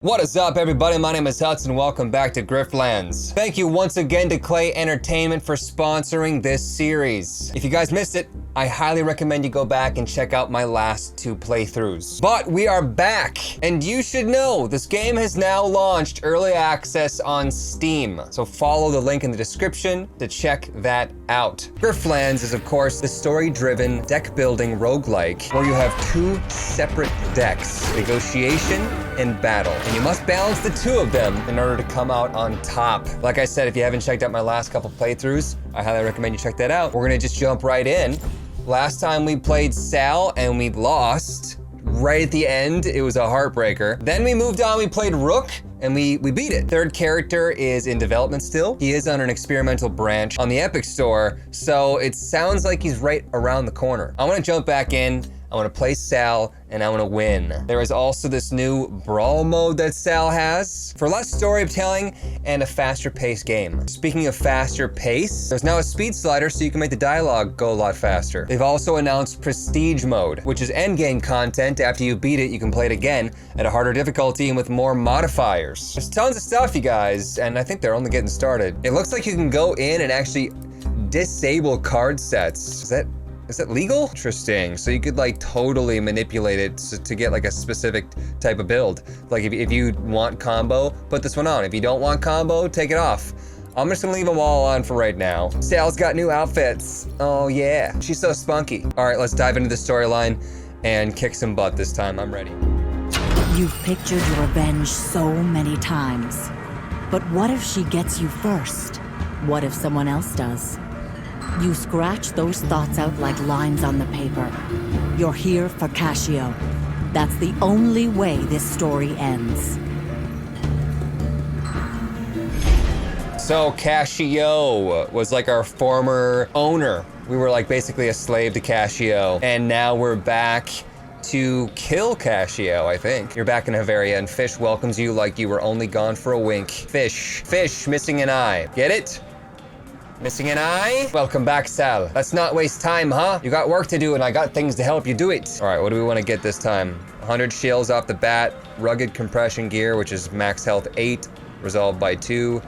What is up, everybody? My name is Hudson. Welcome back to Griftlands. Thank you once again to Clay Entertainment for sponsoring this series. If you guys missed it, I highly recommend you go back and check out my last two playthroughs. But we are back, and you should know this game has now launched early access on Steam. So follow the link in the description to check that out. Griftlands is, of course, the story-driven deck-building roguelike where you have two separate decks, negotiation and battle. And you must balance the two of them in order to come out on top. Like I said, if you haven't checked out my last couple playthroughs, I highly recommend you check that out. We're gonna just jump right in. Last time we played Sal and we lost. Right at the end, it was a heartbreaker. Then we moved on, we played Rook, and we beat it. Third character is in development still. He is on an experimental branch on the Epic Store, so it sounds like he's right around the corner. I wanna jump back in, I wanna play Sal, and I wanna win. There is also this new brawl mode that Sal has for less storytelling and a faster paced game. Speaking of faster pace, there's now a speed slider so you can make the dialogue go a lot faster. They've also announced prestige mode, which is endgame content. After you beat it, you can play it again at a harder difficulty and with more modifiers. There's tons of stuff, you guys, and I think they're only getting started. It looks like you can go in and actually disable card sets. Is that legal? Interesting. So you could like totally manipulate it to get like a specific type of build. Like if you want combo, put this one on. If you don't want combo, take it off. I'm just gonna leave them all on for right now. Sal's got new outfits. Oh yeah, she's so spunky. All right, let's dive into the storyline and kick some butt this time. I'm ready. You've pictured your revenge so many times. But what if she gets you first? What if someone else does? You scratch those thoughts out like lines on the paper. You're here for Cascio. That's the only way this story ends. So Cascio was like our former owner. We were like basically a slave to Cascio. And now we're back to kill Cascio, I think. You're back in Havaria and Fish welcomes you like you were only gone for a wink. Fish, missing an eye. Get it? Missing an eye? Welcome back, Sal. Let's not waste time, huh? You got work to do and I got things to help you do it. All right, what do we want to get this time? 100 shields off the bat, rugged compression gear, which is max health 8, resolved by 2.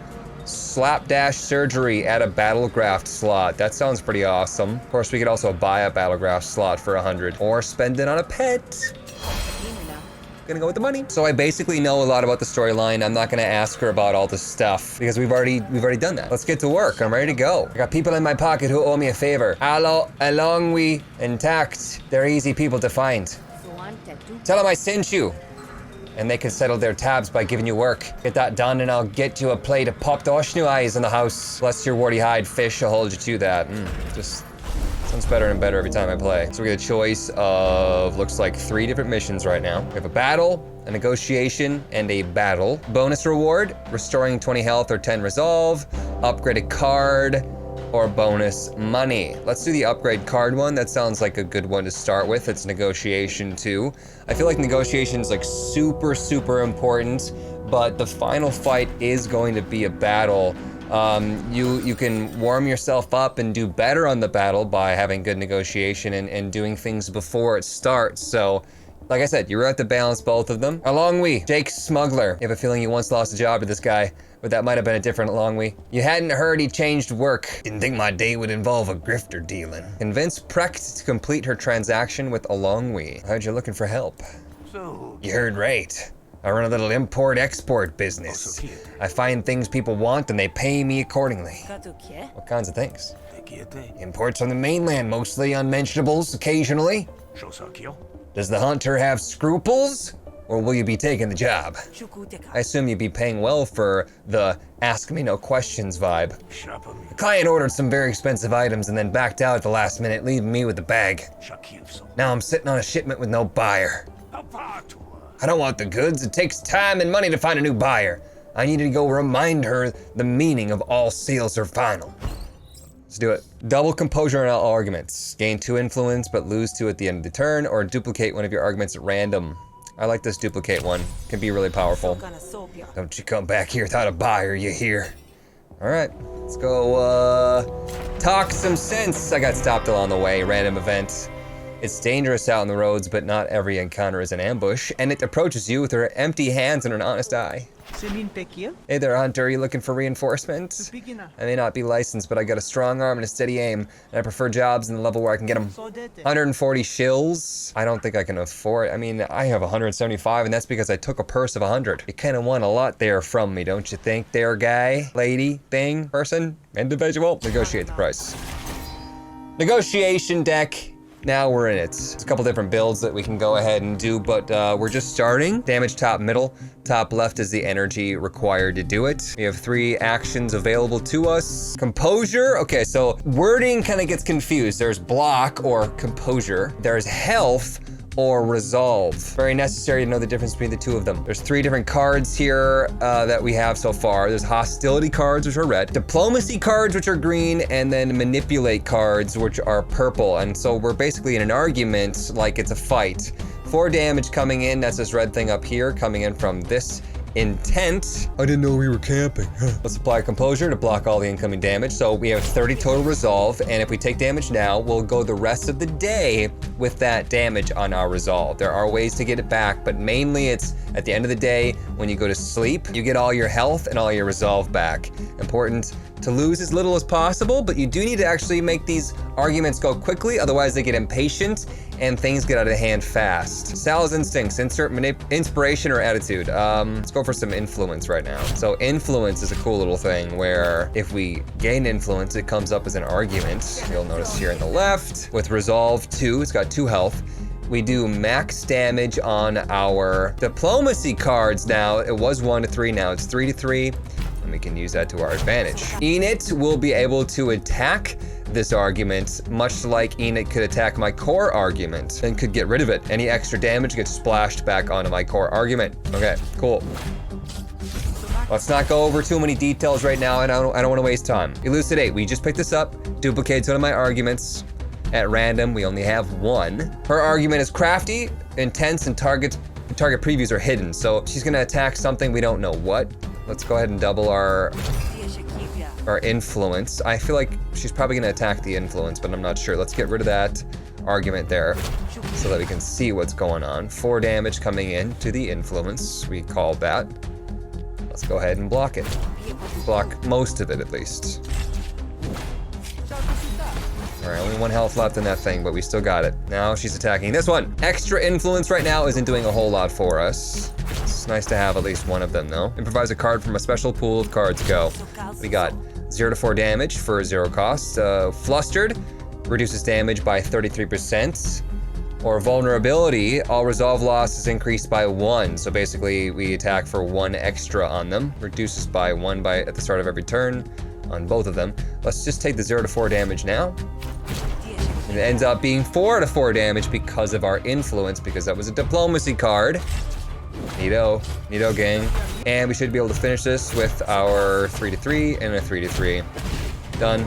Slapdash surgery at a battlegraft slot. That sounds pretty awesome. Of course, we could also buy a battlegraft slot for 100 or spend it on a pet. Gonna go with the money. So I basically know a lot about the storyline. I'm not gonna ask her about all this stuff because we've already done that. Let's get to work. I'm ready to go. I got people in my pocket who owe me a favor. Along we intact. They're easy people to find. Tell them I sent you. And they can settle their tabs by giving you work. Get that done and I'll get you a plate of popped oshnu eyes in the house. Bless your warty hide, Fish. I'll hold you to that. Just sounds better and better every time I play. So we get a choice of, looks like 3 different missions right now. We have a battle, a negotiation, and a battle. Bonus reward, restoring 20 health or 10 resolve, upgraded card, or bonus money. Let's do the upgrade card one. That sounds like a good one to start with. It's negotiation too. I feel like negotiation is like super important, but the final fight is going to be a battle. You can warm yourself up and do better on the battle by having good negotiation and doing things before it starts. So, like I said, you're have to balance both of them. Alongwe, Jake Smuggler. You have a feeling you once lost a job to this guy, but that might have been a different Alongwe. You hadn't heard he changed work. Didn't think my day would involve a grifter dealing. Convince Precht to complete her transaction with Alongwe. Heard you're looking for help. So, You heard right. I run a little import-export business. I find things people want and they pay me accordingly. What kinds of things? Imports from the mainland, mostly unmentionables, occasionally. Does the hunter have scruples? Or will you be taking the job? I assume you'd be paying well for the ask me no questions vibe. The client ordered some very expensive items and then backed out at the last minute, leaving me with the bag. Now I'm sitting on a shipment with no buyer. I don't want the goods. It takes time and money to find a new buyer. I need to go remind her the meaning of all sales are final. Let's do it. Double composure in all arguments. Gain 2 influence, but lose 2 at the end of the turn, or duplicate one of your arguments at random. I like this duplicate one. Can be really powerful. Don't you come back here without a buyer, you hear? All right, let's go talk some sense. I got stopped along the way, random event. It's dangerous out on the roads, but not every encounter is an ambush, and it approaches you with her empty hands and an honest eye. Hey there, Hunter, are you looking for reinforcements? I may not be licensed, but I got a strong arm and a steady aim, and I prefer jobs in the level where I can get them. 140 shills? I don't think I can afford. I mean, I have 175, and that's because I took a purse of 100. You kind of want a lot there from me, don't you think, there, guy, lady, thing, person, individual? Negotiate the price. Negotiation deck. Now we're in it. There's a couple different builds that we can go ahead and do, but we're just starting. Damage top middle. Top left is the energy required to do it. We have 3 actions available to us. Composure. Okay, so wording kind of gets confused. There's block or composure. There's health or resolve. Very necessary to know the difference between the two of them. There's 3 different cards here that we have so far. There's hostility cards, which are red, diplomacy cards, which are green, and then manipulate cards, which are purple. And so we're basically in an argument like it's a fight. 4 damage coming in, that's this red thing up here, coming in from this intent. I didn't know we were camping. Let's apply composure to block all the incoming damage. So we have 30 total resolve, and if we take damage now, we'll go the rest of the day with that damage on our resolve. There are ways to get it back, but mainly it's at the end of the day, when you go to sleep, you get all your health and all your resolve back. Important to lose as little as possible, but you do need to actually make these arguments go quickly, otherwise they get impatient and things get out of hand fast. Sal's instincts, insert inspiration or attitude. Let's go for some influence right now. So influence is a cool little thing where if we gain influence, it comes up as an argument. You'll notice here on the left, with resolve 2, it's got 2 health. We do max damage on our diplomacy cards now. It was 1 to 3, now it's 3 to 3. And we can use that to our advantage. Enid will be able to attack this argument, much like Enid could attack my core argument and could get rid of it. Any extra damage gets splashed back onto my core argument. Okay, cool. Let's not go over too many details right now, and I don't want to waste time. Elucidate, we just picked this up, duplicates one of my arguments. At random, we only have 1. Her argument is crafty, intense, and target previews are hidden. So she's gonna attack something, we don't know what. Let's go ahead and double our influence. I feel like she's probably gonna attack the influence, but I'm not sure. Let's get rid of that argument there so that we can see what's going on. 4 damage coming in to the influence, we called that. Let's go ahead and block it. Block most of it at least. All right, only 1 health left in that thing, but we still got it. Now she's attacking this one. Extra influence right now isn't doing a whole lot for us. It's nice to have at least 1 of them though. Improvise a card from a special pool of cards, go. We got 0 to 4 damage for 0 cost. Flustered, reduces damage by 33%. Or vulnerability, all resolve loss is increased by 1. So basically we attack for 1 extra on them. Reduces by 1 at the start of every turn on both of them. Let's just take the 0 to 4 damage now. And it ends up being 4 to 4 damage because of our influence, because that was a diplomacy card. Neato, neato gang. And we should be able to finish this with our 3 to 3 and a 3 to 3. Done.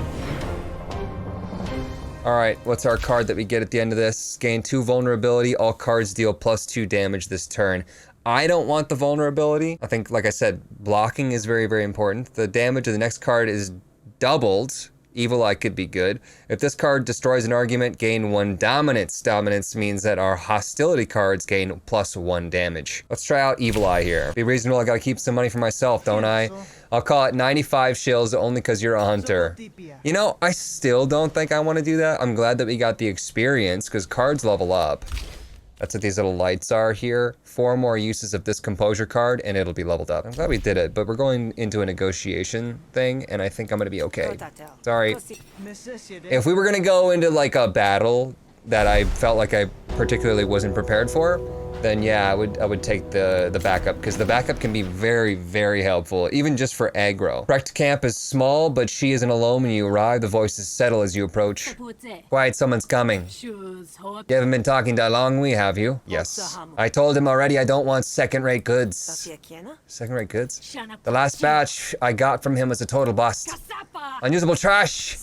All right, what's our card that we get at the end of this? Gain 2 vulnerability, all cards deal +2 damage this turn. I don't want the vulnerability. I think, like I said, blocking is very, very important. The damage of the next card is doubled. Evil Eye could be good. If this card destroys an argument, gain 1 dominance. Dominance means that our hostility cards gain +1 damage. Let's try out Evil Eye here. Be reasonable, I gotta keep some money for myself, don't I? I'll call it 95 shills only because you're a hunter. You know, I still don't think I want to do that. I'm glad that we got the experience because cards level up. That's what these little lights are here. 4 more uses of this composure card and it'll be leveled up. I'm glad we did it, but we're going into a negotiation thing and I think I'm gonna be okay. Sorry. If we were gonna go into like a battle that I felt like I particularly wasn't prepared for, then yeah, I would take the backup, because the backup can be very, very helpful, even just for aggro. Wrecked camp is small, but she isn't alone when you arrive. The voices settle as you approach. Quiet, someone's coming. You haven't been talking that long, have you? Yes. I told him already I don't want second-rate goods. Second-rate goods? The last batch I got from him was a total bust. Unusable trash!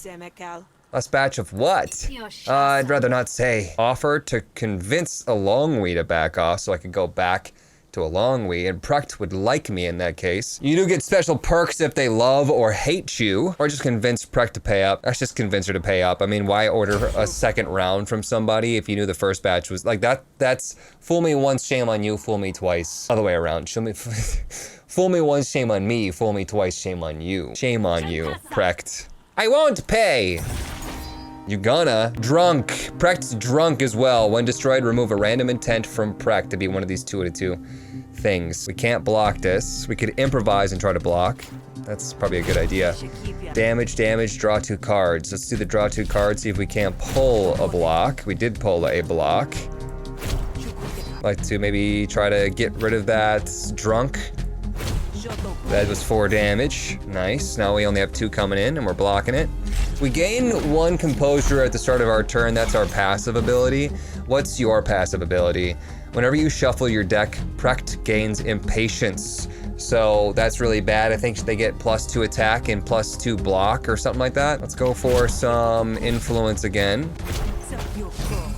Last batch of what? I'd rather not say. Offer to convince Alongwe to back off so I could go back to a long we, and Precht would like me in that case. You do get special perks if they love or hate you, or just convince Precht to pay up. Let's just convince her to pay up. I mean, why order a second round from somebody if you knew the first batch was like that? That's fool me once, shame on you, fool me twice. Other way around, fool me once, shame on me, fool me twice, shame on you. Shame on you, Precht. I won't pay. You gonna. Drunk. Precht's drunk as well. When destroyed, remove a random intent from Precht to be one of these 2 out of 2 things. We can't block this. We could improvise and try to block. That's probably a good idea. Damage, damage, draw 2 cards. Let's do the draw 2 cards, see if we can't pull a block. We did pull a block. I'd like to maybe try to get rid of that drunk. That was 4 damage. Nice. Now we only have 2 coming in and we're blocking it. We gain 1 composure at the start of our turn. That's our passive ability. What's your passive ability? Whenever you shuffle your deck, Precht gains impatience. So that's really bad. I think they get +2 attack and +2 block or something like that. Let's go for some influence again.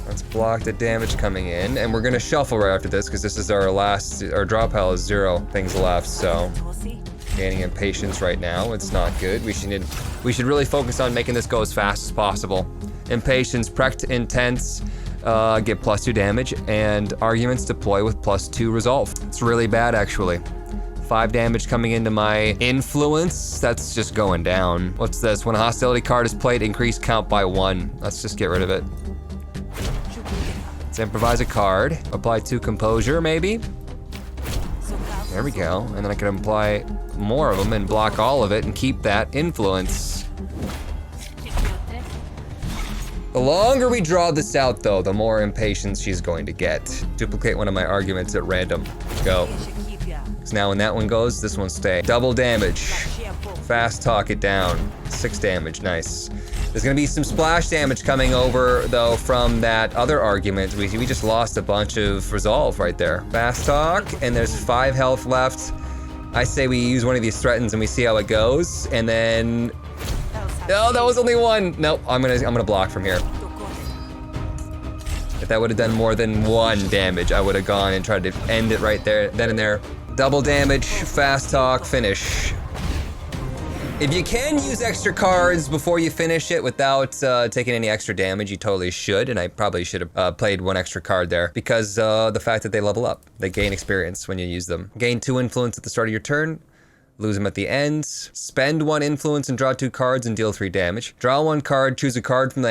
Let's block the damage coming in, and we're gonna shuffle right after this because this is our last, our draw pile is 0 things left, so. Gaining impatience right now, it's not good. We should really focus on making this go as fast as possible. Impatience, Precht intense, get +2 damage, and arguments deploy with +2 resolve. It's really bad actually. 5 damage coming into my influence, that's just going down. What's this? When a hostility card is played, increase count by 1. Let's just get rid of it. Let's improvise a card. Apply 2 composure, maybe? There we go. And then I can apply more of them and block all of it and keep that influence. The longer we draw this out, though, the more impatience she's going to get. Duplicate one of my arguments at random. Go. So now when that one goes, this one stays. Double damage. Fast talk it down. 6 damage, nice. There's gonna be some splash damage coming over, though, from that other argument. We just lost a bunch of resolve right there. Fast talk, and there's 5 health left. I say we use one of these threatens and we see how it goes, and then... Oh, that was only 1. Nope, I'm gonna block from here. If that would have done more than 1 damage, I would have gone and tried to end it right there, then and there. Double damage, fast talk, finish. If you can use extra cards before you finish it without taking any extra damage, you totally should, and I probably should have played 1 extra card there, because the fact that they level up. They gain experience when you use them. Gain 2 influence at the start of your turn, lose them at the end. Spend 1 influence and draw 2 cards and deal 3 damage. Draw 1 card, choose a card from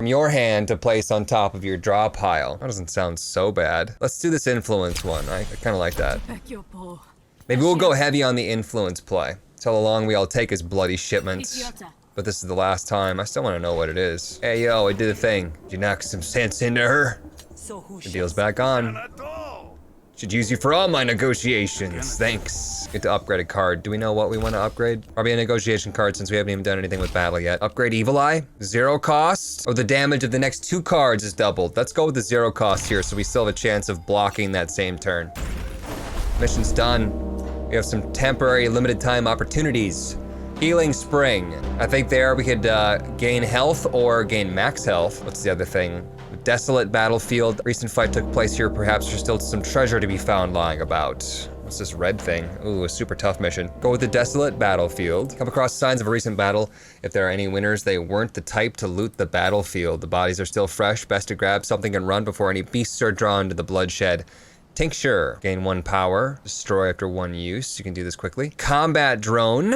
your hand to place on top of your draw pile. That doesn't sound so bad. Let's do this influence one. I kind of like that. Maybe we'll go heavy on the influence play. Tell how long we all take as bloody shipments. But this is the last time. I still want to know what it is. Hey, yo, I did a thing. Did you knock some sense into her? The deal's back on. Should use you for all my negotiations. Thanks. Get to upgrade a card. Do we know what we want to upgrade? Probably a negotiation card since we haven't even done anything with battle yet. Upgrade Evil Eye. 0 cost. Or the damage of the next 2 cards is doubled. Let's go with the 0 cost here so we still have a chance of blocking that same turn. Mission's done. We have some temporary limited time opportunities. Healing Spring. I think there we could gain health or gain max health. What's the other thing? Desolate battlefield. Recent fight took place here. Perhaps there's still some treasure to be found lying about. What's this red thing? Ooh, a super tough mission. Go with the desolate battlefield. Come across signs of a recent battle. If there are any winners, they weren't the type to loot the battlefield. The bodies are still fresh. Best to grab something and run before any beasts are drawn to the bloodshed. Tincture. Gain 1 power. Destroy after 1 use. You can do this quickly. Combat drone.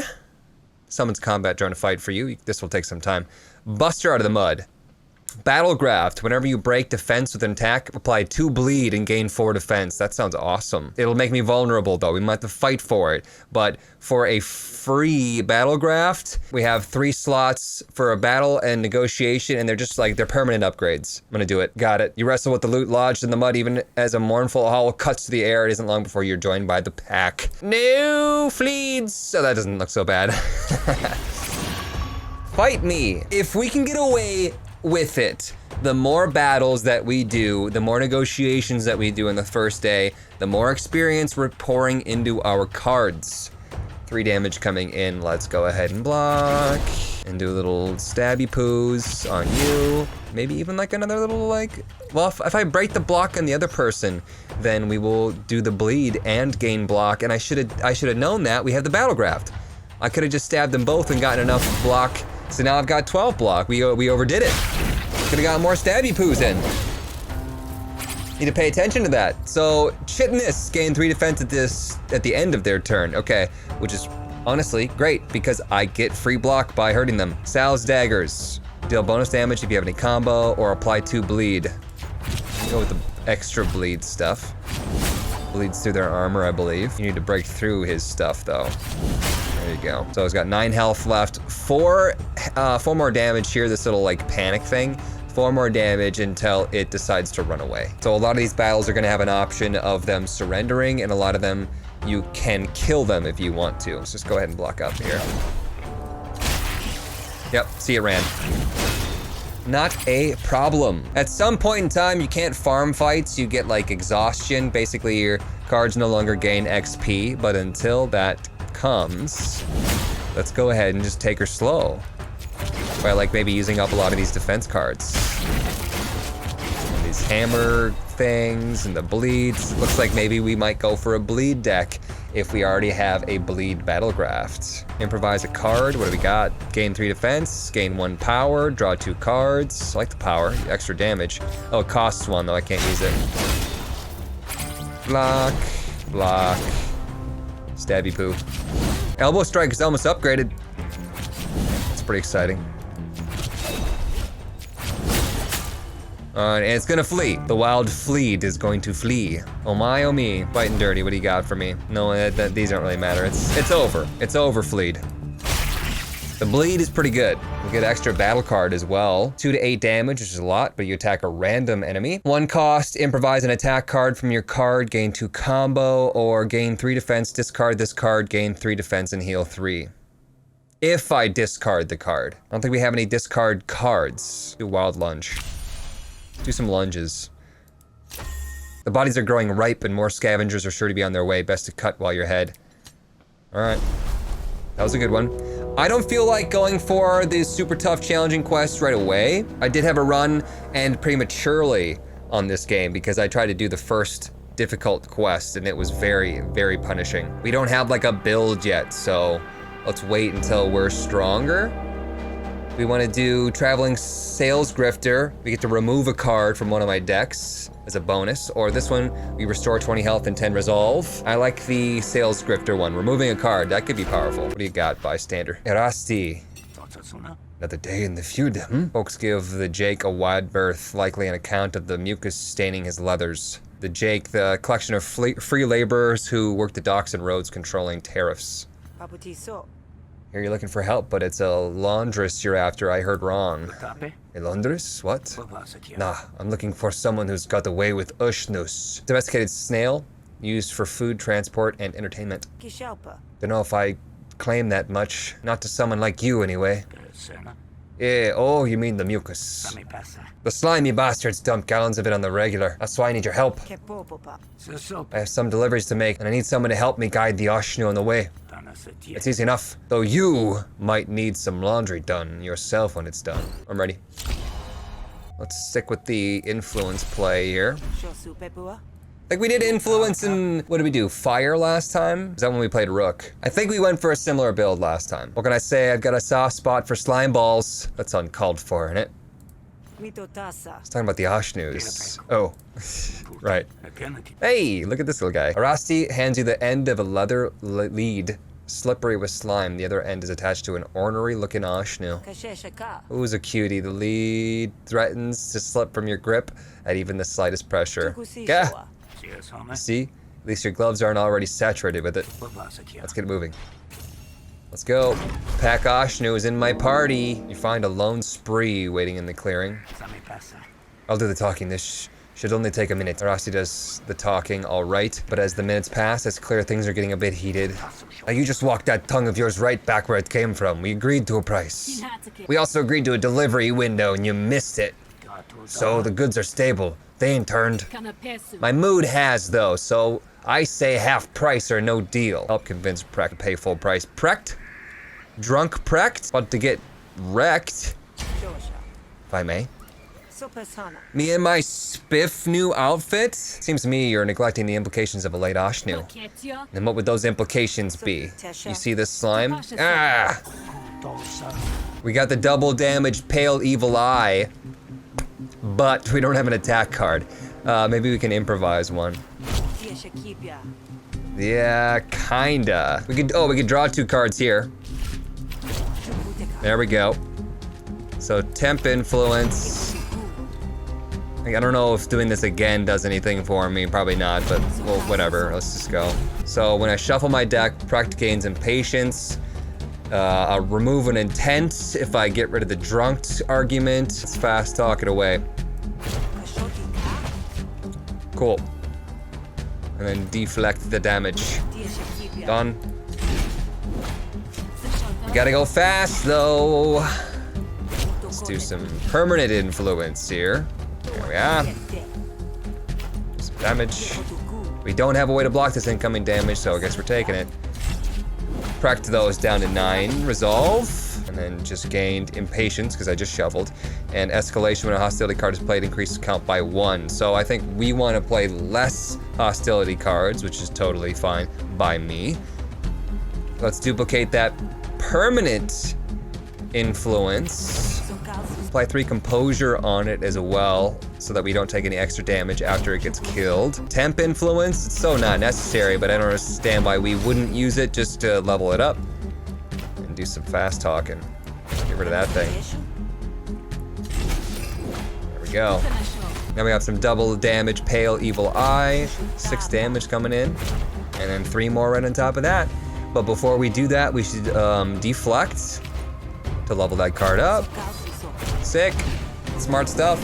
Summons combat drone to fight for you. This will take some time. Buster out of the mud. Battlegraft. Whenever you break defense with an attack, apply 2 bleed and gain 4 defense. That sounds awesome. It'll make me vulnerable though. We might have to fight for it. But for a free Battlegraft, we have 3 slots for a battle and negotiation, and they're just like, they're permanent upgrades. I'm gonna do it. Got it. You wrestle with the loot lodged in the mud even as a mournful howl cuts to the air. It isn't long before you're joined by the pack. No fleets. So that doesn't look so bad. Fight me. If we can get away with it, the more battles that we do, the more negotiations that we do in the first day, the more experience we're pouring into our cards. 3 damage coming in. Let's go ahead and block. And do a little stabby poos on you. Maybe even like another little like... Well, if I break the block on the other person, then we will do the bleed and gain block. And I should have known that. We have the battle graft. I could have just stabbed them both and gotten enough block. So now I've got 12 block. We overdid it. Could have got more stabby poos in. Need to pay attention to that. So Chitness gain 3 defense at the end of their turn. Okay, which is honestly great because I get free block by hurting them. Sal's daggers. Deal bonus damage if you have any combo or apply 2 bleed. Go with the extra bleed stuff. Bleeds through their armor, I believe. You need to break through his stuff though. There you go. So he's got 9 health left. 4 more damage here, this little like panic thing. 4 more damage until it decides to run away. So a lot of these battles are gonna have an option of them surrendering, and a lot of them you can kill them if you want to. Let's just go ahead and block up here. Yep, see, it ran. Not a problem. At some point in time, you can't farm fights, you get like exhaustion. Basically, your cards no longer gain XP, but until that comes, let's go ahead and just take her slow. By like maybe using up a lot of these defense cards. And these hammer things and the bleeds. It looks like maybe we might go for a bleed deck if we already have a bleed battlegraft. Improvise a card, what do we got? Gain 3 defense, gain 1 power, draw 2 cards. I like the power, extra damage. Oh, it costs 1 though, I can't use it. Block, block, stabby poo. Elbow strike is almost upgraded. It's pretty exciting. And it's gonna flee. The wild fleet is going to flee. Oh my, oh me. Fighting dirty, what do you got for me? No, these don't really matter. It's over. It's over, fleet. The bleed is pretty good. You get extra battle card as well. 2 to 8 damage, which is a lot, but you attack a random enemy. 1 cost, improvise an attack card from your card, gain 2 combo, or gain 3 defense, discard this card, gain 3 defense, and heal 3. If I discard the card. I don't think we have any discard cards. Do wild lunge. Do some lunges. The bodies are growing ripe and more scavengers are sure to be on their way. Best to cut while you're ahead. All right, that was a good one. I don't feel like going for the super tough challenging quests right away. I did have a run and prematurely on this game because I tried to do the first difficult quest and it was very, very punishing. We don't have like a build yet, so let's wait until we're stronger. We want to do Traveling Sales Grifter. We get to remove a card from one of my decks as a bonus, or this one, we restore 20 health and 10 resolve. I like the Sales Grifter one. Removing a card, that could be powerful. What do you got, bystander? Erasti. Another day in the feud. Folks give the Jake a wide berth, likely on account of the mucus staining his leathers. The Jake, the collection of free laborers who work the docks and roads controlling tariffs. Here you're looking for help, but it's a laundress you're after. I heard wrong. A laundress? What? Nah, I'm looking for someone who's got away with ushnus. Domesticated snail, used for food, transport, and entertainment. Don't know if I claim that much. Not to someone like you, anyway. Yeah, oh, you mean the mucus. The slimy bastards dump gallons of it on the regular. That's why I need your help. I have some deliveries to make, and I need someone to help me guide the Oshnu on the way. It's easy enough, though you might need some laundry done yourself when it's done. I'm ready. Let's stick with the influence play here. Like we did influence in, what did we do, fire last time? Is that when we played Rook? I think we went for a similar build last time. What can I say? I've got a soft spot for slime balls. That's uncalled for, isn't it? I was talking about the Oshnus. Oh, right. Hey, look at this little guy. Arasti hands you the end of a leather lead, slippery with slime. The other end is attached to an ornery looking Oshnu. Who's a cutie? The lead threatens to slip from your grip at even the slightest pressure. Gah! See? At least your gloves aren't already saturated with it. Let's get moving. Let's go. Pack Oshnu is in my party. You find a lone spree waiting in the clearing. I'll do the talking. This should only take a minute. Arasti does the talking all right, but as the minutes pass, it's clear things are getting a bit heated. Now you just walked that tongue of yours right back where it came from. We agreed to a price. We also agreed to a delivery window and you missed it. So the goods are stable. They ain't turned. My mood has though, so I say half price or no deal. Help convince Precht to pay full price. Precht? Drunk Precht? About to get wrecked. If I may. Me and my spiff new outfit? Seems to me you're neglecting the implications of a late Ashnu. And what would those implications be? You see this slime? Ah! We got the double damage pale evil eye, but we don't have an attack card. Maybe we can improvise one. Yeah, kinda. We could draw 2 cards here. There we go. So temp influence. Like, I don't know if doing this again does anything for me, probably not, but well, whatever, let's just go. So when I shuffle my deck, Precht gains impatience. I'll remove an intent if I get rid of the drunk argument. Let's fast talk it away. Cool. And then deflect the damage. Done. We gotta go fast though. Let's do some permanent influence here. There we are. Some damage. We don't have a way to block this incoming damage, so I guess we're taking it. Precht those down to 9. Resolve. And then just gained impatience because I just shuffled. And escalation when a hostility card is played increases count by 1. So I think we want to play less hostility cards, which is totally fine by me. Let's duplicate that permanent influence. Apply 3 composure on it as well, so that we don't take any extra damage after it gets killed. Temp influence, it's so not necessary, but I don't understand why we wouldn't use it just to level it up. And do some fast talking. Get rid of that thing. There we go. Now we have some double damage pale evil eye. 6 damage coming in. And then 3 more right on top of that. But before we do that, we should deflect to level that card up. Sick. Smart stuff.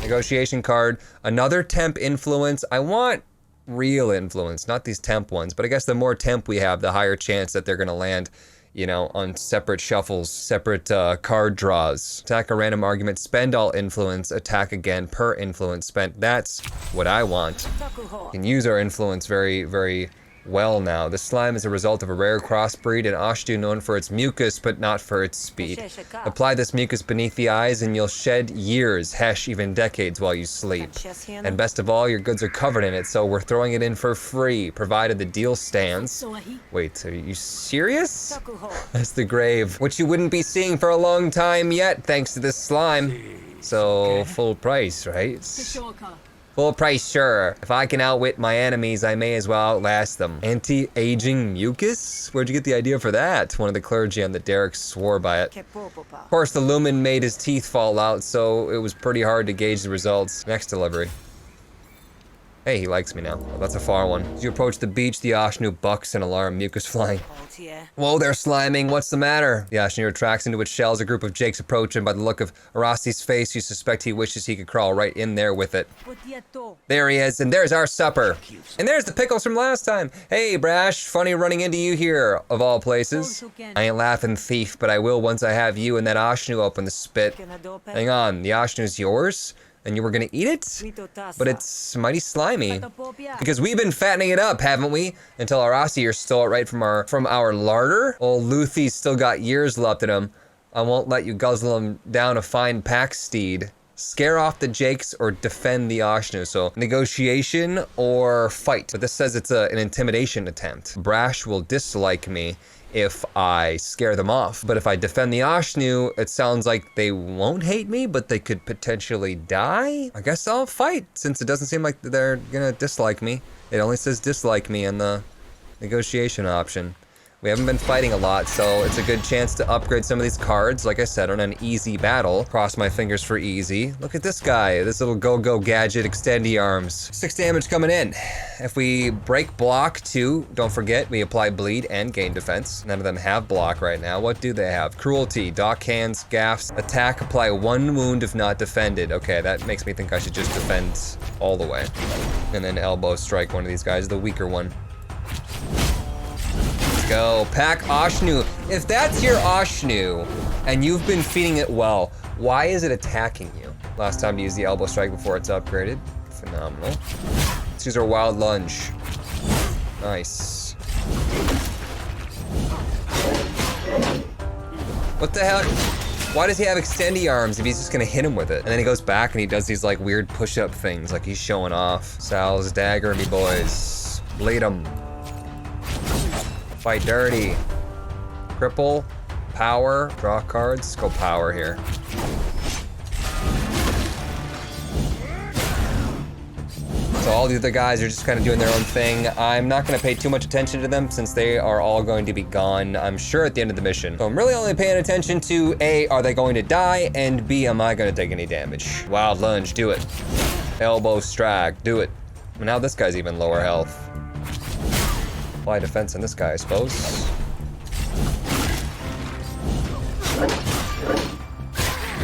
Negotiation card. Another temp influence. I want real influence, not these temp ones. But I guess the more temp we have, the higher chance that they're going to land, you know, on separate shuffles, separate card draws. Attack a random argument, spend all influence, attack again per influence spent. That's what I want. We can use our influence very, very well now. This slime is a result of a rare crossbreed, an Ashtu known for its mucus, but not for its speed. Apply this mucus beneath the eyes and you'll shed years, hesh, even decades while you sleep. And best of all, your goods are covered in it, so we're throwing it in for free, provided the deal stands. Wait, are you serious? That's the grave, which you wouldn't be seeing for a long time yet, thanks to this slime. So, full price, right? Full price, sure. If I can outwit my enemies, I may as well outlast them. Anti-aging mucus? Where'd you get the idea for that? One of the clergy on the derrick swore by it. Of course, the lumen made his teeth fall out, so it was pretty hard to gauge the results. Next delivery. Hey, he likes me now. Oh, that's a far one. As you approach the beach, the Ashnu bucks and alarm, mucus flying. Whoa there, sliming. What's the matter? The Ashnu retracts into its shell as a group of jakes approach him. By the look of Arasi's face, you suspect he wishes he could crawl right in there with it. There he is, and there's our supper. And there's the pickles from last time. Hey, Brash, funny running into you here, of all places. I ain't laughing, thief, but I will once I have you and that Ashnu open the spit. Hang on, the Ashnu's yours? And you were gonna eat it? But it's mighty slimy. Because we've been fattening it up, haven't we? Until Arasi here stole it right from our larder. Old Luthie's still got years left in him. I won't let you guzzle him down a fine pack steed. Scare off the jakes or defend the Ashnu. So negotiation or fight. But this says it's an intimidation attempt. Brash will dislike me if I scare them off. But if I defend the Ashnu, it sounds like they won't hate me, but they could potentially die? I guess I'll fight, since it doesn't seem like they're gonna dislike me. It only says dislike me in the negotiation option. We haven't been fighting a lot, so it's a good chance to upgrade some of these cards, like I said, on an easy battle. Cross my fingers for easy. Look at this guy, this little go-go gadget, extendy arms. 6 damage coming in. If we break block 2, don't forget, we apply bleed and gain defense. None of them have block right now. What do they have? Cruelty, dock hands, gaffs, attack, apply 1 wound if not defended. Okay, that makes me think I should just defend all the way. And then elbow strike one of these guys, the weaker one. Go. Pack Ashnu. If that's your Ashnu, and you've been feeding it well, why is it attacking you? Last time to use the elbow strike before it's upgraded. Phenomenal. Let's use our wild lunge. Nice. What the hell? Why does he have extendy arms if he's just gonna hit him with it? And then he goes back and he does these like weird push-up things, like he's showing off. Sal's dagger me, boys. Bleed him. Fight dirty. Cripple. Power. Draw cards. Go power here. So all the other guys are just kind of doing their own thing. I'm not going to pay too much attention to them since they are all going to be gone, I'm sure, at the end of the mission. So I'm really only paying attention to A, are they going to die? And B, am I going to take any damage? Wild lunge, do it. Elbow strike, do it. Well, now this guy's even lower health. Apply defense on this guy, I suppose.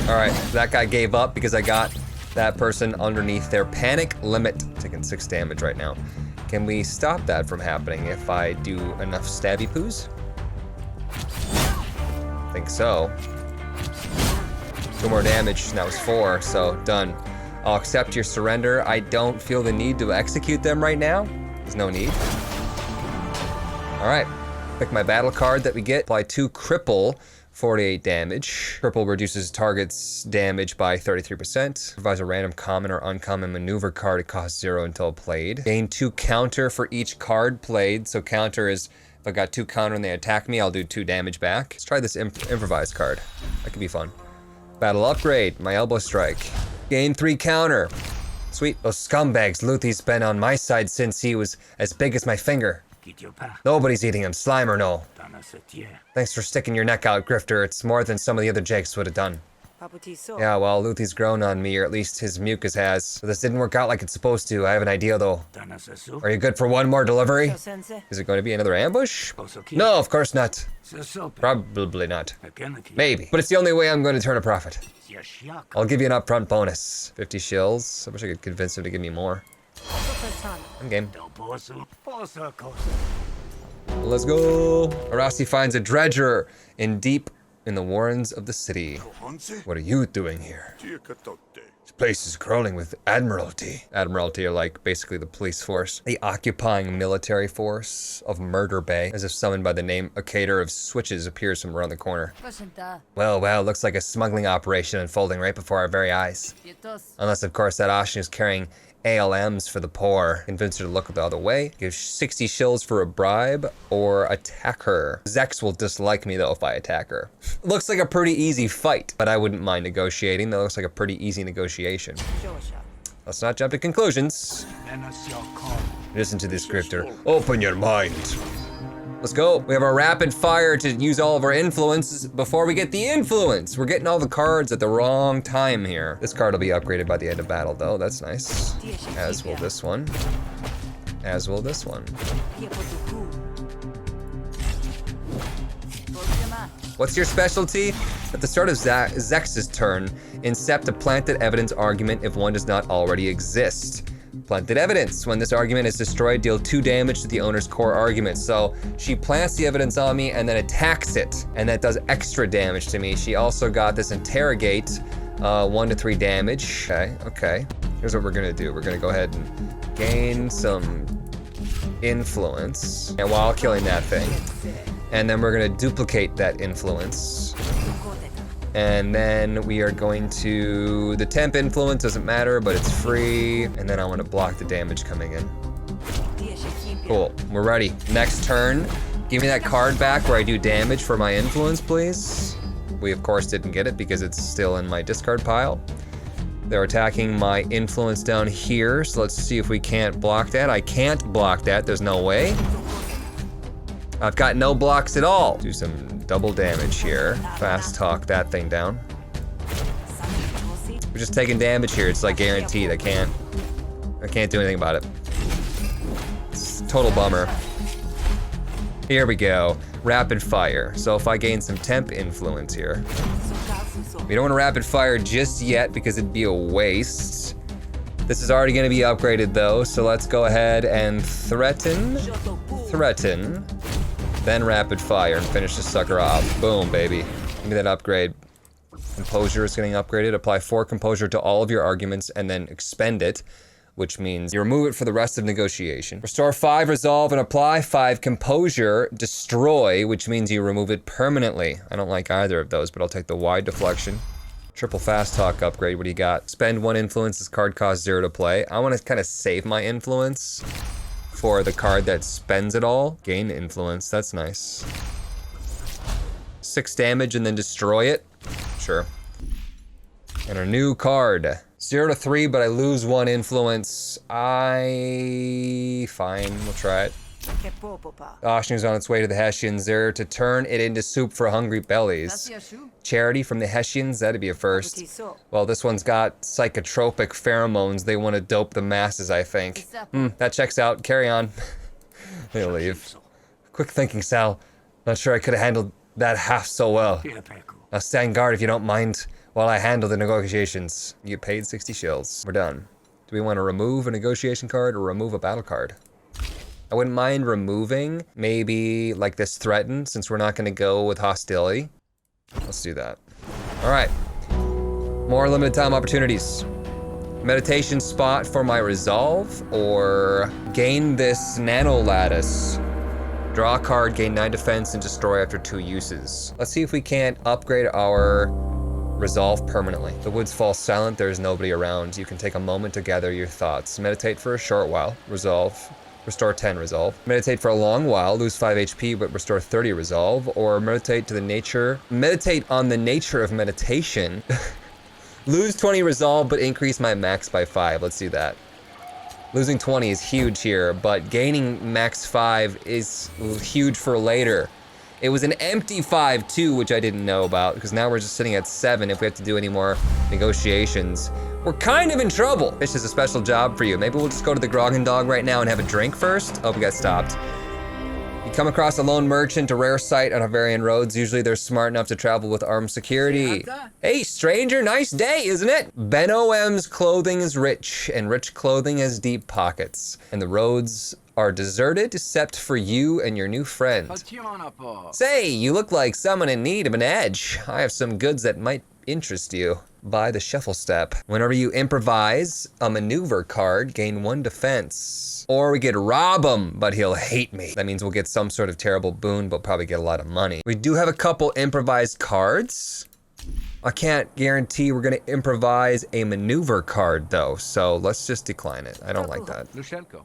All right, that guy gave up because I got that person underneath their panic limit. Taking 6 damage right now. Can we stop that from happening if I do enough stabby poos? I think so. 2 more damage, and that was 4, so done. I'll accept your surrender. I don't feel the need to execute them right now. There's no need. All right, pick my battle card that we get. Apply 2 cripple. 48 damage. Cripple reduces target's damage by 33%. Provides a random common or uncommon maneuver card. It costs 0 until played. Gain 2 counter for each card played. So counter is, if I got 2 counter and they attack me, I'll do 2 damage back. Let's try this improvised card. That could be fun. Battle upgrade, my elbow strike. Gain 3 counter. Sweet. Those scumbags Luthie's been on my side since he was as big as my finger. Nobody's eating him, Slimer no. Thanks for sticking your neck out, Grifter. It's more than some of the other Jakes would have done. Yeah, well, Luthie's grown on me, or at least his mucus has. But this didn't work out like it's supposed to. I have an idea, though. Are you good for 1 more delivery? Is it going to be another ambush? No, of course not. Probably not. Maybe. But it's the only way I'm going to turn a profit. I'll give you an upfront bonus. 50 shills. I wish I could convince him to give me more. I'm game. Let's go. Arasi finds a dredger deep in the warrens of the city. What are you doing here? This place is crawling with admiralty. Admiralty are like basically the police force. The occupying military force of Murder Bay, as if summoned by the name, a cater of switches appears from around the corner. Well, looks like a smuggling operation unfolding right before our very eyes. Unless, of course, that Ashin is carrying ALMs for the poor. Convince her to look the other way. Give 60 shills for a bribe or attack her. Zex will dislike me though if I attack her. Looks like a pretty easy fight, but I wouldn't mind negotiating. That looks like a pretty easy negotiation. Let's not jump to conclusions. Listen to this, Grifter. Open your mind. Let's go. We have our rapid fire to use all of our influences before we get the influence. We're getting all the cards at the wrong time here. This card will be upgraded by the end of battle though. That's nice. As will this one. As will this one. What's your specialty? At the start of Zex's turn, incept a planted evidence argument if one does not already exist. Planted evidence. When this argument is destroyed, deal 2 damage to the owner's core argument. So she plants the evidence on me and then attacks it, and that does extra damage to me. She also got this interrogate, 1 to 3 damage. Okay. Here's what we're gonna do. We're gonna go ahead and gain some influence, and while killing that thing, and then we're gonna duplicate that influence. And then we are going to, the temp influence doesn't matter, but it's free. And then I want to block the damage coming in. Cool, we're ready. Next turn, give me that card back where I do damage for my influence, please. We of course didn't get it because it's still in my discard pile. They're attacking my influence down here, so let's see if we can't block that. I can't block that, there's no way. I've got no blocks at all. Do some double damage here. Fast talk that thing down. We're just taking damage here. It's like guaranteed. I can't do anything about it. It's a total bummer. Here we go. Rapid fire. So if I gain some temp influence here. We don't want to rapid fire just yet because it'd be a waste. This is already going to be upgraded though, so let's go ahead and threaten. Then rapid fire and finish this sucker off. Boom, baby. Give me that upgrade. Composure is getting upgraded. Apply 4 composure to all of your arguments and then expend it which means you remove it for the rest of negotiation. Restore 5 resolve and apply 5 composure, destroy, which means you remove it permanently. I don't like either of those, but I'll take the wide deflection. Triple fast talk upgrade, what do you got? Spend 1 influence, this card costs 0 to play. I want to kind of save my influence for the card that spends it all. Gain influence, that's nice. 6 damage and then destroy it? Sure. And a new card. 0 to 3, but I lose 1 influence. Fine, we'll try it. Oshnu's on its way to the Hessians. There to turn it into soup for hungry bellies. Charity from the Hessians, that'd be a first. Well, this one's got psychotropic pheromones. They want to dope the masses, I think. That checks out. Carry on. They leave. Quick thinking, Sal. Not sure I could have handled that half so well. Now stand guard if you don't mind while I handle the negotiations. You get paid 60 shills. We're done. Do we want to remove a negotiation card or remove a battle card? I wouldn't mind removing maybe like this threaten, since we're not going to go with hostility. Let's do that. All right. More limited time opportunities. Meditation spot for my resolve, or gain this nano lattice. Draw a card, gain 9 defense, and destroy after 2 uses. Let's see if we can't upgrade our resolve permanently. The woods fall silent, there is nobody around. You can take a moment to gather your thoughts. Meditate for a short while, resolve. Restore 10 resolve. Meditate for a long while, lose 5 HP, but restore 30 resolve. Or meditate on the nature of meditation. Lose 20 resolve, but increase my max by 5. Let's do that. Losing 20 is huge here, but gaining max 5 is huge for later. It was an empty 5 too, which I didn't know about, because now we're just sitting at 7 if we have to do any more negotiations. We're kind of in trouble. Fish is a special job for you. Maybe we'll just go to the Grog and Dog right now and have a drink first. Oh, we got stopped. You come across a lone merchant, a rare sight on Havarian roads. Usually they're smart enough to travel with armed security. Hey, stranger, nice day, isn't it? Ben OM's clothing is rich, and rich clothing has deep pockets. And the roads are deserted except for you and your new friend. Say, you look like someone in need of an edge. I have some goods that might interest you. Buy the shuffle step. Whenever you improvise a maneuver card, gain 1 defense. Or we could rob him, but he'll hate me. That means we'll get some sort of terrible boon, but probably get a lot of money. We do have a couple improvised cards. I can't guarantee we're gonna improvise a maneuver card though, so let's just decline it. I don't like that.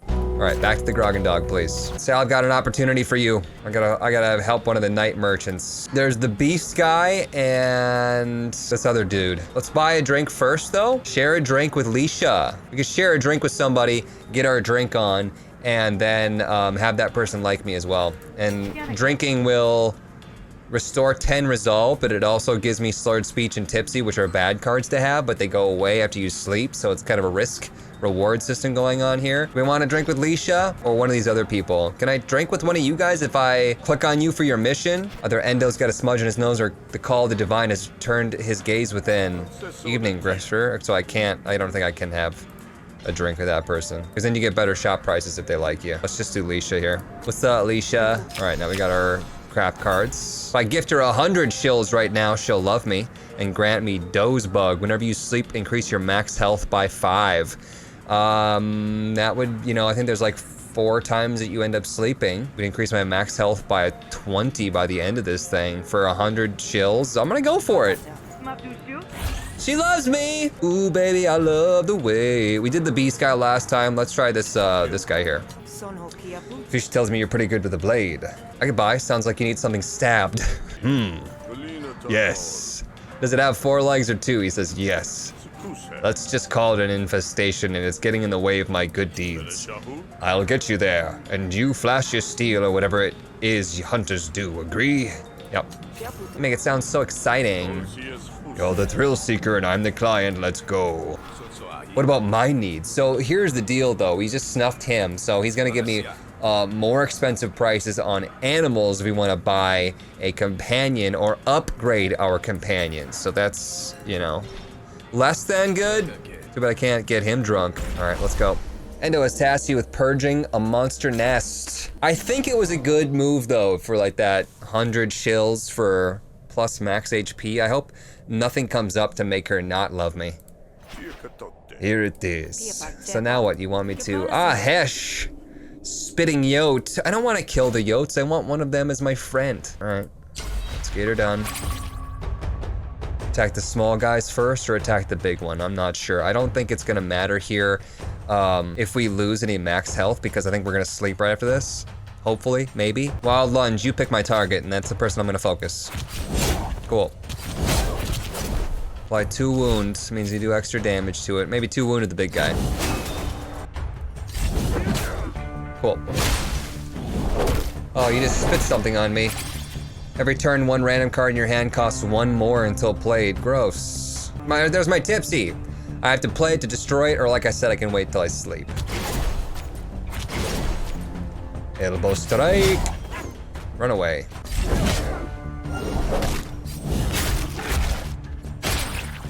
All right, back to the Grog and Dog, please. Sal, I've got an opportunity for you. I gotta help one of the night merchants. There's the beast guy and this other dude. Let's buy a drink first though. Share a drink with Leisha. We could share a drink with somebody, get our drink on, and then have that person like me as well. And drinking will restore 10 resolve, but it also gives me slurred speech and tipsy, which are bad cards to have, but they go away after you sleep, so it's kind of a risk reward system going on here. Do we want to drink with Leisha or one of these other people? Can I drink with one of you guys if I click on you for your mission? Either Endo's got a smudge in his nose or the call of the divine has turned his gaze within. Evening, Grifter. So I don't think I can have a drink with that person, because then you get better shop prices if they like you. Let's just do Leisha here. What's up, Leisha? All right, now we got our crap cards. If I gift her 100 shills right now, she'll love me and grant me Doze Bug. Whenever you sleep, increase your max health by 5. That would, I think there's like 4 times that you end up sleeping. Would increase my max health by 20 by the end of this thing for 100 shills. I'm gonna go for it. She loves me. Ooh, baby, I love the way. We did the beast guy last time. Let's try this guy here. Fish tells me you're pretty good with a blade. I could buy. Sounds like you need something stabbed. Yes. Does it have 4 legs or 2? He says yes. Let's just call it an infestation, and it's getting in the way of my good deeds. I'll get you there, and you flash your steel or whatever it is hunters do. Agree? Yep. You make it sound so exciting. You're the thrill seeker, and I'm the client. Let's go. What about my needs? So here's the deal, though. We just snuffed him, so he's gonna give me more expensive prices on animals if we want to buy a companion or upgrade our companions. So that's, less than good. Too bad I can't get him drunk. All right, let's go. Endo has tasked you with purging a monster nest. I think it was a good move, though, for like that 100 shills for plus max HP. I hope nothing comes up to make her not love me. Here it is. So now what? You want me to? Ah, Hesh! Spitting yote. I don't want to kill the yotes. I want one of them as my friend. All right, let's get her done. Attack the small guys first or attack the big one? I'm not sure. I don't think it's gonna matter here if we lose any max health because I think we're gonna sleep right after this. Hopefully, maybe. Wild lunge, you pick my target and that's the person I'm gonna focus. Cool. Apply 2 wounds, means you do extra damage to it. Maybe 2 wound to the big guy. Cool. Oh, you just spit something on me. Every turn, 1 random card in your hand costs 1 more until played. Gross. There's my tipsy. I have to play it to destroy it, or like I said, I can wait till I sleep. Elbow strike. Run away.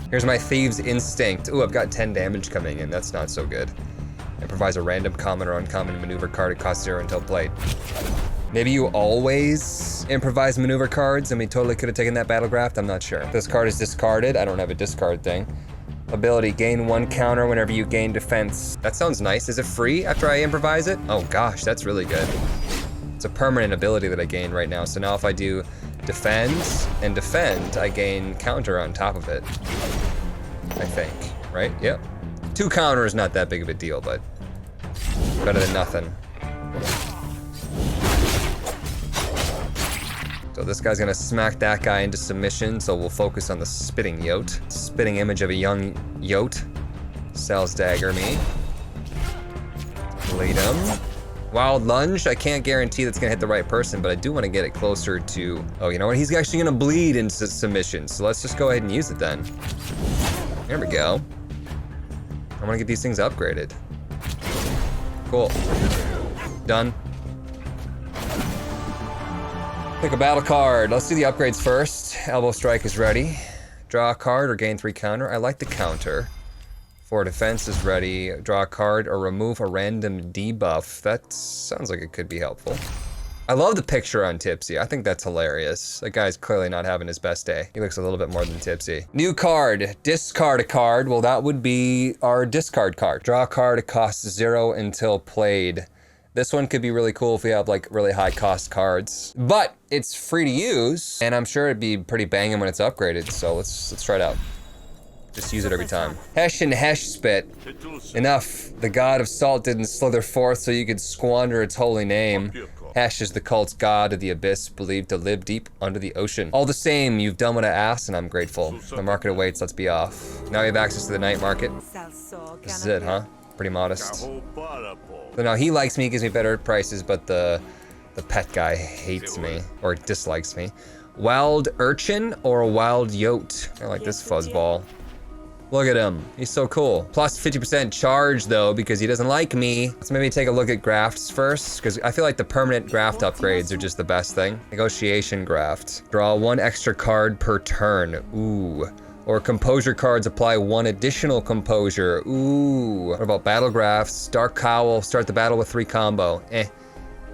Here's my Thieves' Instinct. Ooh, I've got 10 damage coming in. That's not so good. It provides a random common or uncommon maneuver card. It costs 0 until played. Maybe you always improvise maneuver cards and we totally could have taken that battle graft. I'm not sure. This card is discarded. I don't have a discard thing. Ability, gain 1 counter whenever you gain defense. That sounds nice. Is it free after I improvise it? Oh gosh, that's really good. It's a permanent ability that I gain right now. So now if I do defend and defend, I gain counter on top of it. I think, right? Yep. 2 counter is not that big of a deal, but better than nothing. So this guy's gonna smack that guy into submission, so we'll focus on the spitting yote. Spitting image of a young yote. Sal's dagger me. Lead him. Wild lunge, I can't guarantee that's gonna hit the right person, but I do wanna get it closer to, oh, you know what? He's actually gonna bleed into submission, so let's just go ahead and use it then. There we go. I wanna get these things upgraded. Cool. Done. Pick a battle card. Let's do the upgrades first. Elbow strike is ready. Draw a card or gain 3 counter. I like the counter. 4 defense is ready. Draw a card or remove a random debuff. That sounds like it could be helpful. I love the picture on Tipsy. I think that's hilarious. That guy's clearly not having his best day. He looks a little bit more than Tipsy. New card. Discard a card. Well, that would be our discard card. Draw a card. It costs 0 until played. This one could be really cool if we have like really high cost cards, but it's free to use, and I'm sure it'd be pretty banging when it's upgraded. So let's try it out. Just use it every time. Hesh and Hesh spit. Enough. The god of salt didn't slither forth so you could squander its holy name. Hesh is the cult's god of the abyss, believed to live deep under the ocean. All the same, you've done what I asked, and I'm grateful. The market awaits. Let's be off. Now we have access to the night market. This is it, huh? Pretty modest. So now he likes me, gives me better prices, but the pet guy hates me, or dislikes me. Wild urchin or a wild yote? I like this fuzzball. Look at him, he's so cool. Plus 50% charge though, because he doesn't like me. Let's maybe take a look at grafts first, because I feel like the permanent graft upgrades are just the best thing. Negotiation graft. Draw 1 extra card per turn, ooh. Or composure cards apply 1 additional composure. Ooh. What about battle grafts? Dark Cowl, start the battle with 3 combo.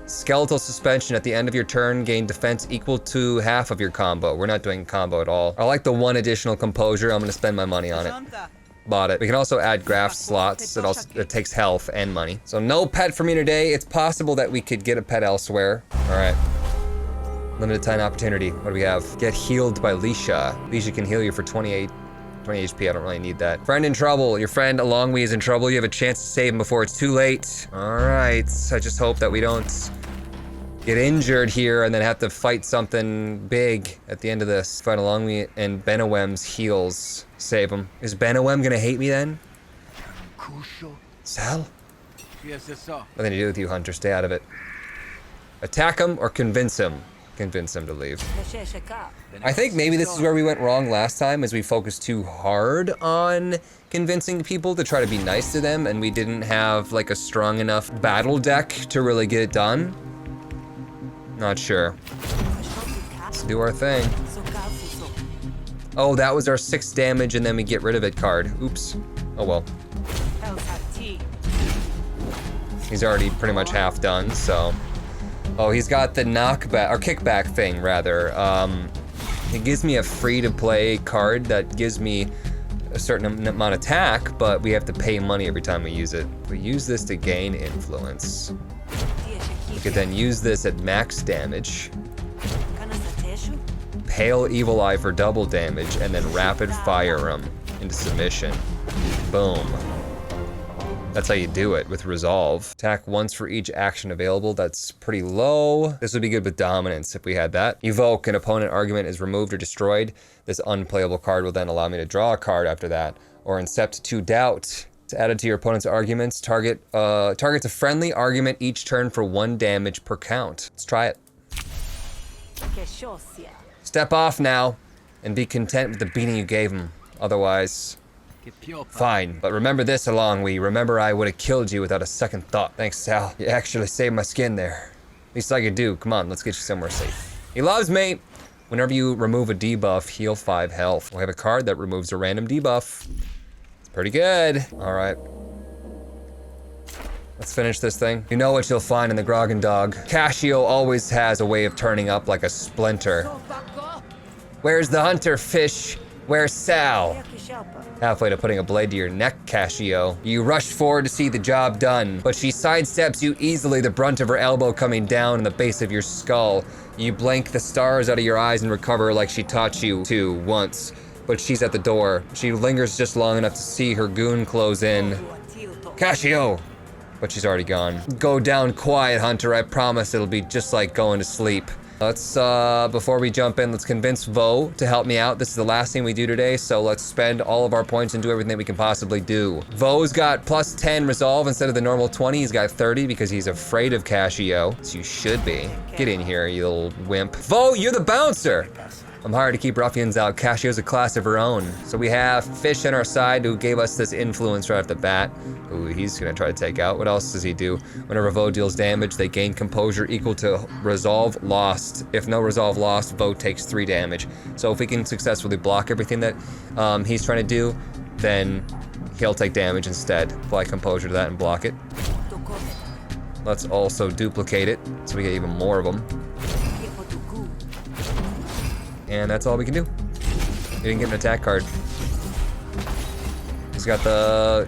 Skeletal suspension at the end of your turn, gain defense equal to half of your combo. We're not doing combo at all. I like the 1 additional composure. I'm gonna spend my money on it. Bought it. We can also add graft slots. It takes health and money. So no pet for me today. It's possible that we could get a pet elsewhere. All right. Limited time opportunity. What do we have? Get healed by Leisha. Leisha can heal you for 20 HP. I don't really need that. Friend in trouble. Your friend Alongwe is in trouble. You have a chance to save him before it's too late. All right. I just hope that we don't get injured here and then have to fight something big at the end of this. Fight Alongwe and Benawem's heals. Save him. Is Benawem gonna hate me then? Sal? Nothing to do with you, Hunter. Stay out of it. Attack him or convince him. Convince him to leave. I think maybe this is where we went wrong last time, as we focused too hard on convincing people to try to be nice to them, and we didn't have like a strong enough battle deck to really get it done. Not sure. Let's do our thing. Oh, that was our 6 damage and then we get rid of it card. Oops. Oh well. He's already pretty much half done, so. Oh, he's got the knockback, or kickback thing, rather. It gives me a free-to-play card that gives me a certain amount of attack, but we have to pay money every time we use it. We use this to gain influence. We could then use this at max damage. Pale Evil Eye for double damage, and then rapid fire him into submission. Boom. That's how you do it with resolve. Attack once for each action available. That's pretty low. This would be good with dominance if we had that. Evoke, an opponent argument is removed or destroyed. This unplayable card will then allow me to draw a card after that. Or Incept to Doubt. It's added to your opponent's arguments. Targets a friendly argument each turn for 1 damage per count. Let's try it. Step off now and be content with the beating you gave him. Otherwise, fine. But remember this, Alongwe. Remember I would have killed you without a second thought. Thanks, Sal. You actually saved my skin there. Least I could do. Come on, let's get you somewhere safe. He loves me. Whenever you remove a debuff, heal 5 health. We'll have a card that removes a random debuff. It's pretty good. All right. Let's finish this thing. You know what you'll find in the Grogan Dog. Cascio always has a way of turning up like a splinter. Where's the hunter, fish? Where's Sal? Halfway to putting a blade to your neck, Cascio. You rush forward to see the job done, but she sidesteps you easily, the brunt of her elbow coming down in the base of your skull. You blink the stars out of your eyes and recover like she taught you to once, but she's at the door. She lingers just long enough to see her goon close in. Cascio! But she's already gone. Go down quiet, Hunter. I promise it'll be just like going to sleep. Let's, before we jump in, let's convince Vo to help me out. This is the last thing we do today, so let's spend all of our points and do everything that we can possibly do. Vo's got plus 10 resolve instead of the normal 20. He's got 30 because he's afraid of Cascio. So you should be. Get in here, you little wimp. Vo, you're the bouncer! I'm hired to keep ruffians out. Caccio's a class of her own. So we have Fish on our side who gave us this influence right off the bat. Ooh, he's gonna try to take out. What else does he do? Whenever Vo deals damage, they gain composure equal to resolve lost. If no resolve lost, Vo takes 3 damage. So if we can successfully block everything that he's trying to do, then he'll take damage instead. Apply composure to that and block it. Let's also duplicate it so we get even more of them. And that's all we can do. He didn't get an attack card. He's got the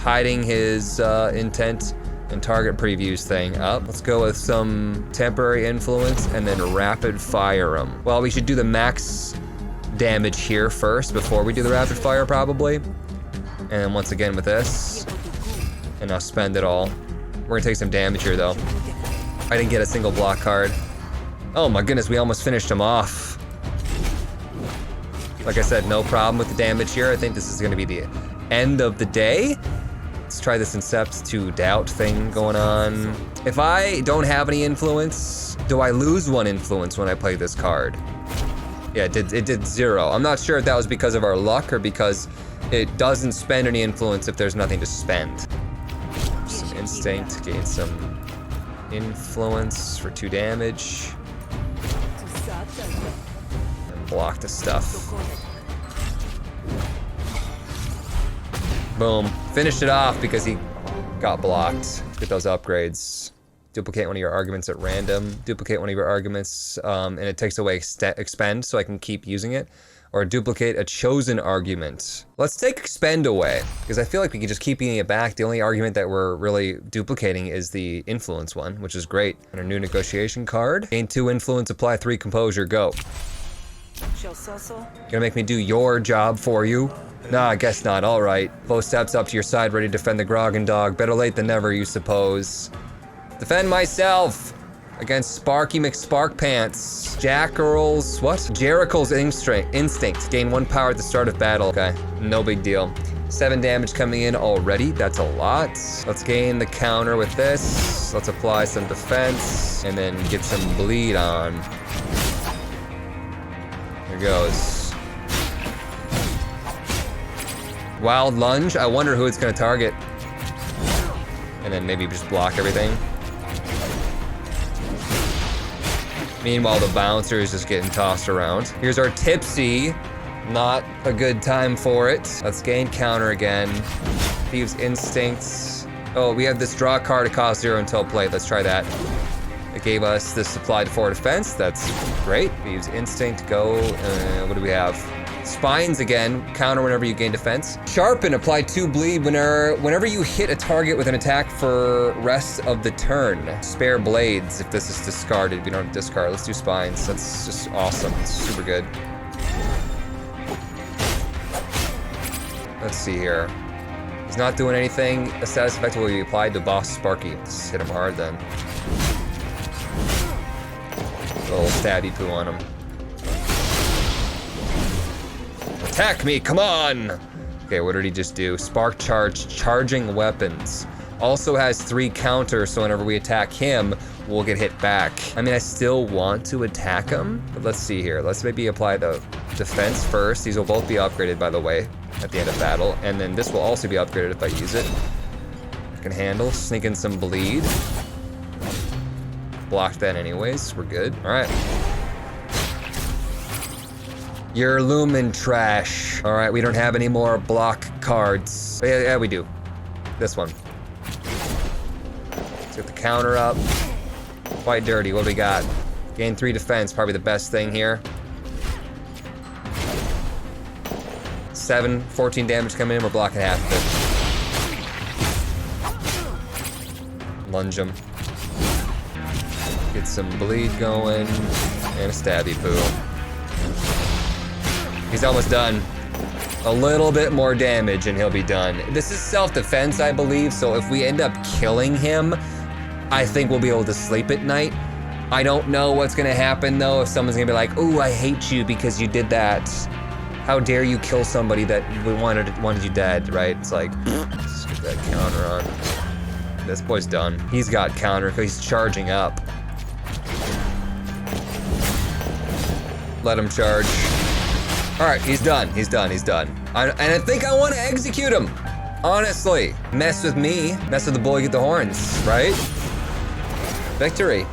hiding his intent and target previews thing up. Let's go with some temporary influence and then rapid fire him. Well, we should do the max damage here first before we do the rapid fire probably. And then once again with this. And I'll spend it all. We're gonna take some damage here though. I didn't get a single block card. Oh my goodness, we almost finished him off. Like I said, no problem with the damage here. I think this is gonna be the end of the day. Let's try this Incept to Doubt thing going on. If I don't have any influence, do I lose 1 influence when I play this card? Yeah, it did 0. I'm not sure if that was because of our luck or because it doesn't spend any influence if there's nothing to spend. Some instinct, gain some influence for 2 damage. Block the stuff. Boom. Finished it off because he got blocked. Let's get those upgrades. Duplicate one of your arguments at random. Duplicate one of your arguments, and it takes away expend, so I can keep using it. Or duplicate a chosen argument. Let's take expend away, because I feel like we can just keep getting it back. The only argument that we're really duplicating is the influence one, which is great. And our new negotiation card. Gain 2 influence, apply 3 composure, go. Gonna make me do your job for you? Nah, I guess not. All right. Vo steps up to your side, ready to defend the Grogan Dog. Better late than never, you suppose. Defend myself against Sparky McSparkpants. Jackal's what? Jericho's instinct. Gain 1 power at the start of battle. Okay, no big deal. 7 damage coming in already. That's a lot. Let's gain the counter with this. Let's apply some defense and then get some bleed on. Here goes. Wild lunge. I wonder who it's gonna target. And then maybe just block everything. Meanwhile, the bouncer is just getting tossed around. Here's our tipsy. Not a good time for it. Let's gain counter again. Thieves' instincts. Oh, we have this draw card to cost 0 until play. Let's try that. It gave us this applied 4 defense. That's great. Thieves' instinct, go. What do we have? Spines again, counter whenever you gain defense. Sharpen, apply 2 bleed whenever you hit a target with an attack for rest of the turn. Spare blades if this is discarded. We don't discard. Let's do spines. That's just awesome. It's super good. Let's see here. He's not doing anything. A status effect will be applied to boss Sparky. Let's hit him hard then. A little stabby poo on him. Attack me, come on! Okay, what did he just do? Spark charge, charging weapons. Also has 3 counters, so whenever we attack him, we'll get hit back. I mean, I still want to attack him, but let's see here. Let's maybe apply the defense first. These will both be upgraded, by the way, at the end of battle. And then this will also be upgraded if I use it. I can handle, sneak in some bleed. Blocked that anyways, we're good. All right. You're lumen trash. All right, we don't have any more block cards. Yeah, we do. This one. Let's get the counter up. Quite dirty, what do we got? Gain 3 defense, probably the best thing here. 14 damage coming in, we're blocking half of it. Lunge him. Get some bleed going, and a stabby poo. He's almost done. A little bit more damage and he'll be done. This is self-defense, I believe, so if we end up killing him, I think we'll be able to sleep at night. I don't know what's gonna happen though, if someone's gonna be like, ooh, I hate you because you did that. How dare you kill somebody that we wanted you dead, right? It's like, let's get that counter on. This boy's done. He's got counter because he's charging up. Let him charge. All right, he's done. And I think I want to execute him. Honestly, mess with me, mess with the bull, get the horns, right? Victory.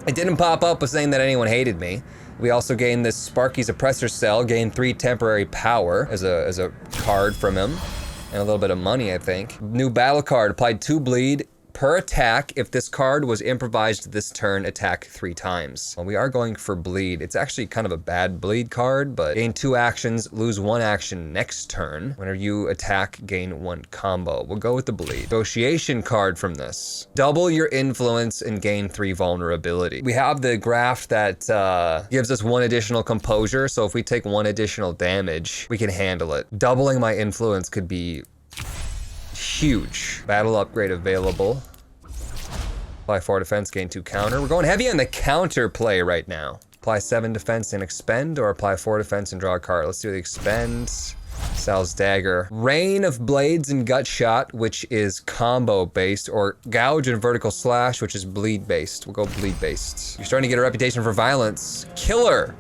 It didn't pop up with saying that anyone hated me. We also gained this Sparky's Oppressor Cell, gained 3 temporary power as a card from him, and a little bit of money, I think. New battle card, applied 2 bleed per attack. If this card was improvised this turn, attack 3 times. Well, we are going for bleed. It's actually kind of a bad bleed card, but gain 2 actions, lose 1 action next turn. Whenever you attack, gain 1 combo. We'll go with the bleed. Negotiation card from this. Double your influence and gain 3 vulnerability. We have the graft that gives us 1 additional composure, so if we take 1 additional damage, we can handle it. Doubling my influence could be huge. Battle upgrade available. Apply 4 defense, gain 2 counter. We're going heavy on the counter play right now. Apply 7 defense and expend, or apply 4 defense and draw a card. Let's do the expend. Sal's dagger. Rain of blades and gut shot, which is combo based, or gouge and vertical slash, which is bleed based. We'll go bleed based. You're starting to get a reputation for violence. Killer.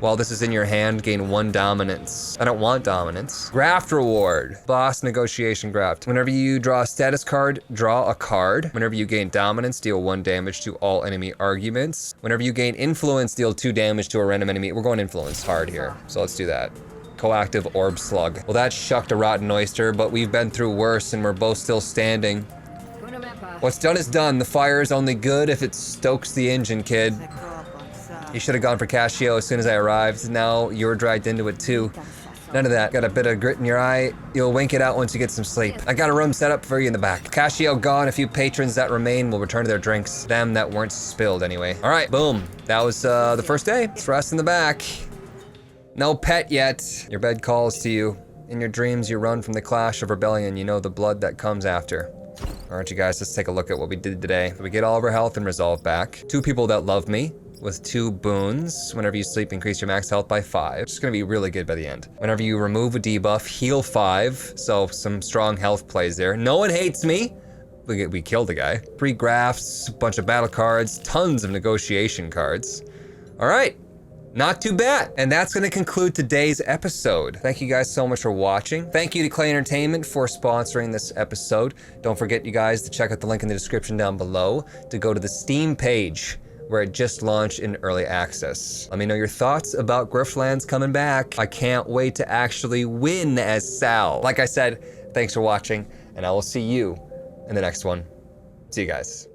While this is in your hand, gain 1 dominance. I don't want dominance. Graft reward. Boss negotiation graft. Whenever you draw a status card, draw a card. Whenever you gain dominance, deal 1 damage to all enemy arguments. Whenever you gain influence, deal 2 damage to a random enemy. We're going influence hard here, so let's do that. Coactive orb slug. Well, that shucked a rotten oyster, but we've been through worse and we're both still standing. What's done is done. The fire is only good if it stokes the engine, kid. You should have gone for Cascio as soon as I arrived. Now you're dragged into it too. None of that. Got a bit of grit in your eye. You'll wink it out once you get some sleep. I got a room set up for you in the back. Cascio gone. A few patrons that remain will return to their drinks. Them that weren't spilled anyway. All right, boom. That was the first day. Let's rest in the back. No pet yet. Your bed calls to you. In your dreams, you run from the clash of rebellion. You know the blood that comes after. All right, you guys, let's take a look at what we did today. We get all of our health and resolve back. 2 people that love me. With 2 boons. Whenever you sleep, increase your max health by 5. It's gonna be really good by the end. Whenever you remove a debuff, heal 5. So some strong health plays there. No one hates me. We killed the guy. 3 grafts, bunch of battle cards, tons of negotiation cards. All right, not too bad. And that's gonna conclude today's episode. Thank you guys so much for watching. Thank you to Clay Entertainment for sponsoring this episode. Don't forget, you guys, to check out the link in the description down below to go to the Steam page, where it just launched in early access. Let me know your thoughts about Griftlands coming back. I can't wait to actually win as Sal. Like I said, thanks for watching, and I will see you in the next one. See you guys.